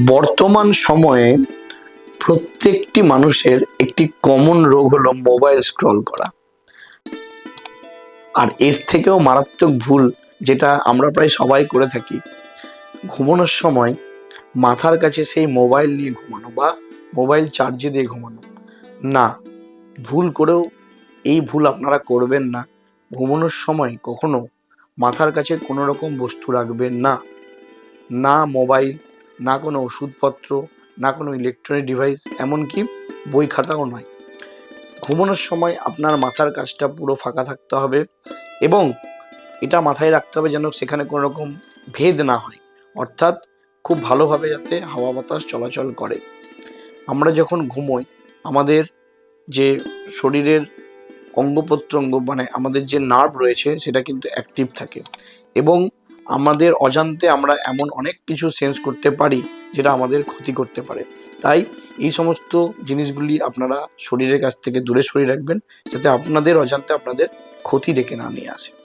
বর্তমান সময়ে প্রত্যেকটি মানুষের একটি কমন রোগ হলো মোবাইল স্ক্রল করা। আর এর থেকেও মারাত্মক ভুল যেটা আমরা প্রায় সবাই করে থাকি, ঘুমানোর সময় মাথার কাছে সেই মোবাইল নিয়ে ঘুমানো বা মোবাইল চার্জে দিয়ে ঘুমানো। না, ভুল করেও এই ভুল আপনারা করবেন না। ঘুমানোর সময় কখনো মাথার কাছে কোনো রকম বস্তু রাখবেন না। না মোবাইল, না কোনো ওষুধপত্র, না কোনো ইলেকট্রনিক ডিভাইস, এমনকি বই খাতাও নয়। ঘুমানোর সময় আপনার মাথার কাছটা পুরো ফাঁকা থাকতে হবে এবং এটা মাথায় রাখতে হবে যেন সেখানে কোনো রকম ভেদ না হয়, অর্থাৎ খুব ভালোভাবে যাতে হাওয়া বাতাস চলাচল করে। আমরা যখন ঘুমোই আমাদের যে শরীরের অঙ্গ প্রত্যঙ্গ মানে আমাদের যে নার্ভ রয়েছে সেটা কিন্তু অ্যাক্টিভ থাকে এবং আমাদের অজান্তে আমরা এমন অনেক কিছু সেন্স করতে পারি যেটা আমাদের ক্ষতি করতে পারে। তাই এই সমস্ত জিনিসগুলি আপনারা শরীরের কাছ থেকে দূরে সরিয়ে রাখবেন, যাতে আপনাদের অজান্তে আপনাদের ক্ষতি ডেকে না নিয়ে আসে।